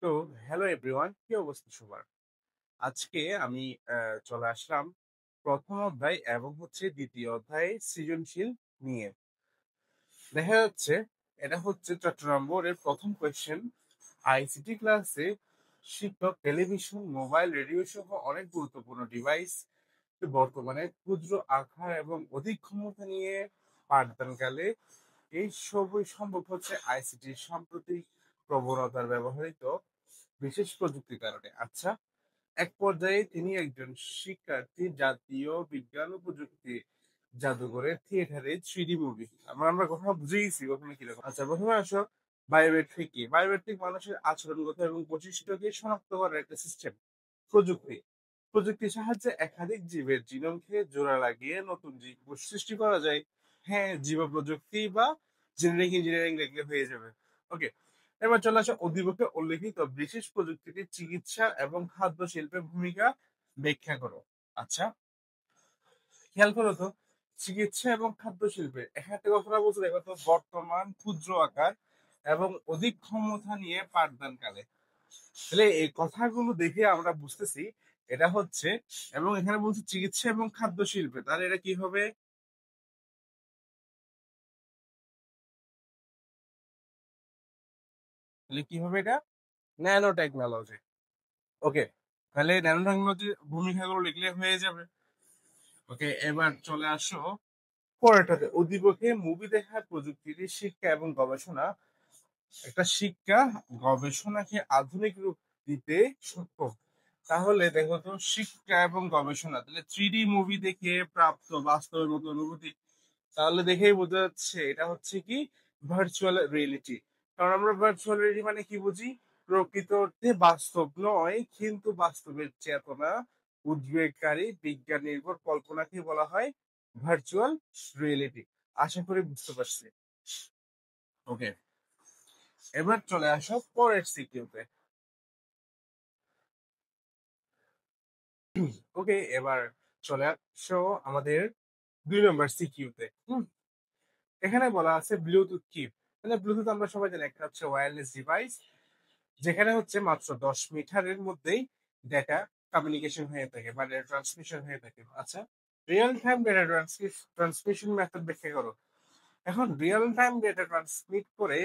তো hello everyone, কি অবস্থা সবার? আজকে আমি চলে আসলাম প্রথম অধ্যায় এবং দ্বিতীয় অধ্যায়ে সৃজনশীল নিয়ে। দেখা যাচ্ছে এটা হচ্ছে চট্টগ্রাম বোর্ডের প্রথম কোয়েশ্চেন। আইসিটি ক্লাসে শিক্ষক টেলিভিশন, মোবাইল, রেডিও সহ অনেক গুরুত্বপূর্ণ ডিভাইস বর্তমানে ক্ষুদ্র আকার এবং অধিক ক্ষমতা নিয়ে পাঠদানকালে এই সবই সম্ভব হচ্ছে আইসিটির সাম্প্রতিক প্রবণতার ব্যবহৃত বিশেষ প্রযুক্তির কারণে। আচ্ছা, এক পর্যায়ে তিনি একজন শিক্ষার্থী জাতীয় বিজ্ঞান ও প্রযুক্তি জাদুঘরে থিয়েটারে 3D মুভি। আমরা কথা বুঝে গেছি ওখানে কিরকম। আচ্ছা, প্রথমে আসো বায়োমেট্রিক কি? বায়োমেট্রিক মানুষের আচরণগত এবং বৈশিষ্ট্যকে শনাক্ত করার একটা সিস্টেম। প্রযুক্তি প্রযুক্তির সাহায্যে একাধিক জীবের জিনোমকে জোড়া লাগিয়ে নতুন জীব সৃষ্টি করা যায়। হ্যাঁ, জীব প্রযুক্তি বা জেনেটিক ইঞ্জিনিয়ারিং দেখলে হয়ে যাবে। ওকে, এবার চলে আসা অধিবক্তা উল্লেখিত বিশেষ প্রযুক্তিকে চিকিৎসা এবং খাদ্য শিল্পের ভূমিকা ব্যাখ্যা করো। আচ্ছা, খেয়াল করো তো, চিকিৎসা এবং খাদ্য শিল্পে এখানে একটা কথা বলছে, দেখো তো, বর্তমান ক্ষুদ্র আকার এবং অধিক ক্ষমতা নিয়ে পাঠদানকালে। তাহলে এই কথাগুলো দেখে আমরা বুঝতেছি এটা হচ্ছে, এবং এখানে বলছে চিকিৎসা এবং খাদ্য শিল্পে, তাহলে এটা কি হবে? তাহলে কি হবে এটা? Nano technology. ওকে, তাহলে ন্যানো টেকনোলজির ভূমিকাগুলো লিখলে হয়ে যাবে। ওকে, এবার চলে আসো পরেরটাতে, উদ্দীপকে মুভি দেখার প্রযুক্তির শিক্ষা এবং গবেষণা। একটা শিক্ষা গবেষণাকে আধুনিক রূপ দিতে সক্ষম। তাহলে দেখো তো, শিক্ষা এবং গবেষণা, তাহলে 3D মুভি দেখে প্রাপ্ত বাস্তবের মতো অনুভূতি, তাহলে দেখেই বোঝা যাচ্ছে এটা হচ্ছে কি ভার্চুয়াল রিয়েলিটি। কারণ আমরা ভার্চুয়াল রিয়েলিটি মানে কি বুঝি? প্রকৃত অর্থে বাস্তব নয়, কিন্তু বাস্তবের চেতনা উদ্বেগকারী বিজ্ঞান নির্ভর কল্পনাকে বলা হয় ভার্চুয়াল রিয়েলিটি। আশা করি বুঝতে পারছি। ওকে, এবার চলে আসো পরের সিকিউতে। ওকে, এবার চলে আসো আমাদের 2 নম্বর সিকিউতে। এখানে বলা আছে ব্লুটুথ কি? মানে ব্লুটুথ আমরা সবাই জানি একটা হচ্ছে ওয়্যারলেস ডিভাইস, যেখানে হচ্ছে মাত্র 10 মিটারের মধ্যেই ডেটা কমিউনিকেশন হয়ে থাকে বা ডেটা ট্রান্সমিশন হয়ে থাকে। আচ্ছা, real time data transmission method ব্যাখ্যা করো। এখন রিয়েল টাইম ডেটা ট্রান্সমিট করে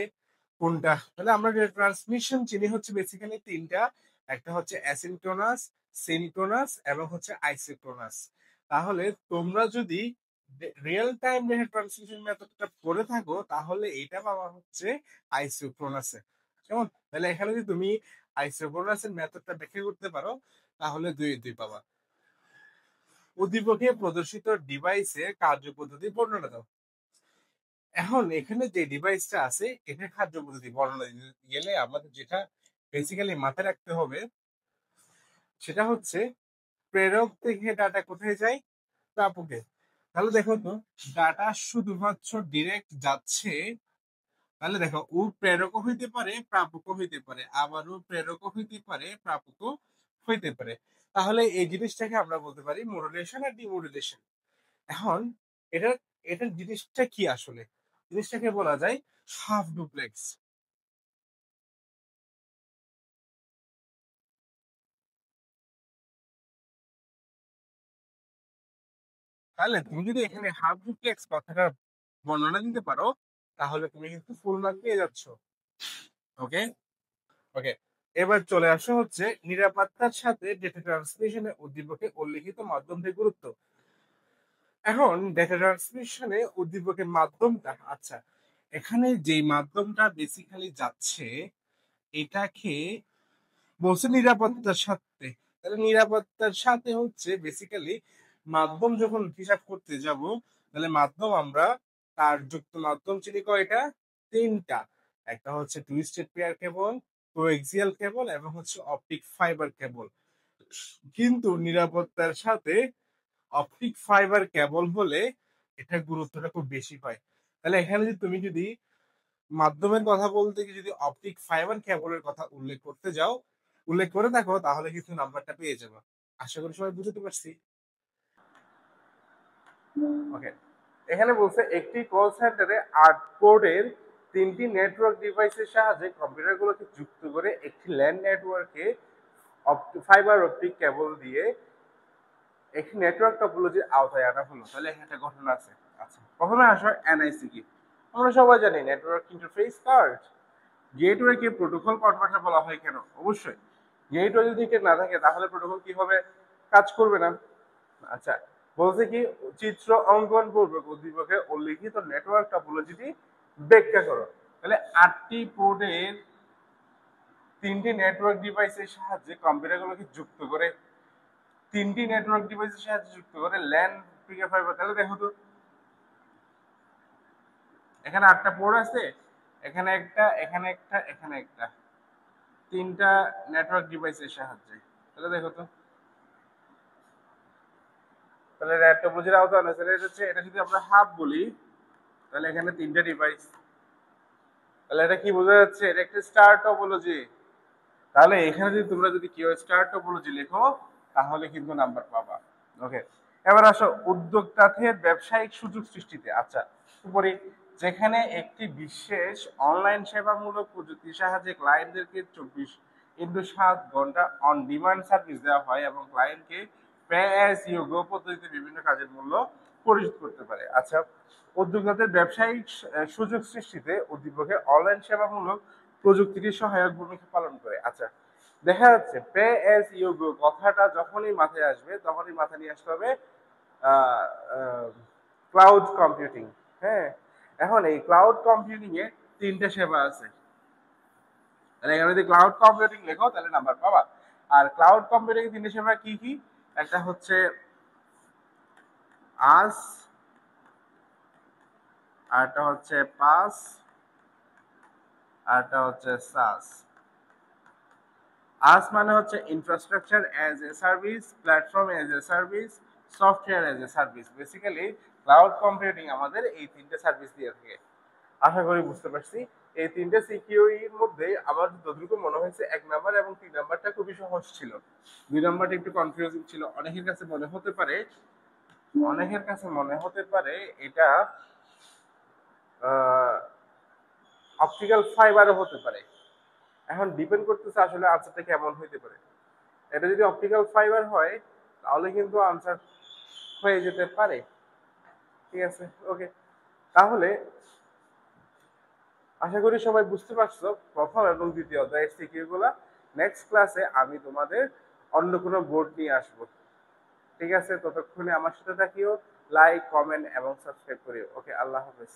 কোনটা? তাহলে আমরা ডেটা ট্রান্সমিশন চিনি হচ্ছে বেসিক্যালি তিনটা। একটা হচ্ছে অ্যাসিনক্রোনাস, সিনক্রোনাস এবং হচ্ছে আইসোক্রোনাস। তাহলে তোমরা যদি রিয়েল টাইম ডেটা ট্রান্সমিশন মেথডটা করে থাকো, তাহলে এটা পাওয়া হচ্ছে আইসোক্রোনাসে। কেমন? তাহলে এখানে যদি তুমি আইসোক্রোনাসের মেথডটা ব্যাখ্যা করতে পারো, তাহলে 2-2 পাবা। উদ্দীপকে প্রদর্শিত ডিভাইসের কার্যপদ্ধতি বর্ণনা দাও। এখন এখানে যে ডিভাইসটা আছে, এটার কার্যপদ্ধতি বর্ণনা দিতে গেলে আমাদের যেটা বেসিক্যালি মাথায় রাখতে হবে, সেটা হচ্ছে প্রেরক থেকে ডাটা কোথায় যায়? প্রাপকে। তাহলে দেখো তো, ডাটা শুধুমাত্র ডিরেক্ট যাচ্ছে। তাহলে দেখো, ও প্রেরকও হইতে পারে, প্রাপকও হইতে পারে, আবার ও প্রেরকও হইতে পারে, প্রাপকও হইতে পারে। তাহলে এই জিনিসটাকে আমরা বলতে পারি মডুলেশন আর ডিমডুলেশন। এখন এটার এটার জিনিসটা কি আসলে? জিনিসটাকে বলা যায় হাফ ডুপ্লেক্স। তাহলে তুমি যদি এখানে হাফ ডুপ্লেক্স কথাটার বর্ণনা দিতে পারো, তাহলে তুমি কিন্তু ফুল মার্ক পেয়ে যাচ্ছ। ওকে, ওকে, এবার চলে আসো হচ্ছে নিরাপত্তার সাথে ডেটা ট্রান্সমিশনে উদ্দীপকে উল্লিখিত মাধ্যমটির গুরুত্ব। এখন ডেটা ট্রান্সমিশনে উদ্দীপকের মাধ্যমটা, আচ্ছা, এখানে যে মাধ্যমটা বেসিক্যালি যাচ্ছে, এটাকে বলছে নিরাপত্তার সাথে। তাহলে নিরাপত্তার সাথে হচ্ছে বেসিক্যালি মাধ্যম যখন হিসাব করতে যাব, তাহলে মাধ্যম আমরা তার যুক্ত মাধ্যম চিনি কয়টা? 3টা। একটা হচ্ছে twisted pair cable, coaxial cable এবং হচ্ছে অপটিক ফাইবার কেবল। কিন্তু নিরাপত্তার সাথে অপটিক ফাইবার কেবল হলে এটার গুরুত্বটা খুব বেশি পায়। তাহলে এখানে তুমি যদি মাধ্যমের কথা বলতে গিয়ে যদি অপটিক ফাইবার কেবলের কথা উল্লেখ করে থাকো, তাহলে কিন্তু নাম্বারটা পেয়ে যাবে। আশা করি সবাই বুঝতে পারছি। ওকে, এখানে বলছে একটি কল সেন্টারে 8 কোডের তিনটি নেটওয়ার্ক ডিভাইসের সাহায্যে কম্পিউটারগুলোকে যুক্ত করে একটি ল্যান নেটওয়ার্কে ফাইবার অপটিক কেবল দিয়ে একটি নেটওয়ার্ক টপোলজির আওতায় আনা হলো। তাহলে এখানে একটা ঘটনা আছে। আচ্ছা, প্রথমে আসো এনআইসি কি। আমরা সবাই জানি নেটওয়ার্ক ইন্টারফেস কার্ড। গেটওয়েকে প্রোটোকল কনভার্টার বলা হয় কেন? অবশ্যই গেটওয়ে যদি না থাকে তাহলে প্রোটোকল কি হবে? কাজ করবে না। আচ্ছা, বলছে কি চিত্র অঙ্কন পূর্বক উদ্দীপকে উল্লিখিত নেটওয়ার্ক টপোলজিটি ব্যাখ্যা করো। তাহলে 8টি পোর্টের 3টি নেটওয়ার্ক ডিভাইসের সাহায্যে কম্পিউটারগুলোকে যুক্ত করে 3টি নেটওয়ার্ক ডিভাইসের সাহায্যে যুক্ত করে ল্যান পিকে ফাইবার। তাহলে দেখো তো এখানে 8টা পোর্ট আছে, এখানে একটা, এখানে একটা, এখানে একটা, 3টা নেটওয়ার্ক ডিভাইসের সাহায্যে। তাহলে দেখো তো, তাহলে একটা টপোলজির আওতায় আছে। এটা হচ্ছে, এটা যদি আমরা হাফ বলি তাহলে এখানে 3টা ডিভাইস। তাহলে এটা কি বোঝা যাচ্ছে? এটা একটা স্টার টপোলজি। তাহলে এখানে যদি তোমরা যদি কেউ স্টার টপোলজি লেখো তাহলে কিন্তু নাম্বার পাবা। ওকে, এবার আসো উদ্যোক্তাদের ব্যবসায়িক সুযোগ সৃষ্টিতে। আচ্ছা, উপরে যেখানে একটি বিশেষ অনলাইন সেবামূলক প্রযুক্তির সাহায্যে ক্লায়েন্টদেরকে 24x7 ঘন্টা অন ডিমান্ড সার্ভিস দেওয়া হয় এবং ক্লায়েন্টকে পে অ্যাজ ইউ গো পদ্ধতিতে বিভিন্ন কাজের মূল্য পরিশোধ করতে পারে। আচ্ছা, উদ্যোক্তাদের ব্যবসায়িক সুযোগ সৃষ্টিতে উদ্দীপকের অনলাইন সেবামূলক প্রযুক্তিটি সহায়ক ভূমিকা পালন করে। আচ্ছা, দেখা যাচ্ছে পে অ্যাজ ইউ গো কথাটা যখনই মাথায় আসবে তখনই মাথায় নিয়ে আসতে হবে ক্লাউড কম্পিউটিং। হ্যাঁ, এখন এই ক্লাউড কম্পিউটিং এ 3টে সেবা আছে। তাহলে এখানে যদি ক্লাউড কম্পিউটিং লেখো তাহলে নাম্বার পাবা। আর ক্লাউড কম্পিউটিং এর 3টে সেবা কি কি? একটা হচ্ছে আস, আরটা হচ্ছে পাস, আরটা হচ্ছে সাস। আস মানে হচ্ছে infrastructure as a service, platform as a service, software as a service. Basically cloud computing আমাদের এই 3টে সার্ভিস দিয়ে থাকে। আশা করি বুঝতে পারছি। এই 3টে সিকিউই এর মধ্যে আমার যতটুকু মনে হয়েছে 1 নাম্বার এবং 3 নাম্বারটা খুবই সহজ ছিল। 2 নাম্বারটা একটু কনফিউজিং ছিল। অনেকের কাছে মনে হতে পারে এটা অপটিক্যাল ফাইবারও হতে পারে। এখন ডিপেন্ড করতেছে আসলে আনসারটা কেমন হইতে পারে। এটা যদি অপটিক্যাল ফাইবার হয় তাহলে কিন্তু আনসার হয়ে যেতে পারে। ঠিক আছে, ওকে। তাহলে আশা করি সবাই বুঝতে পারছো প্রথম এবং দ্বিতীয় অধ্যায়ের সিকিউ গুলা। নেক্সট ক্লাসে আমি তোমাদের অন্য কোনো বোর্ড নিয়ে আসবো। ঠিক আছে, ততক্ষণে আমার সাথে থাকিও। লাইক, কমেন্ট এবং সাবস্ক্রাইব করিও। ওকে, আল্লাহ হাফেজ।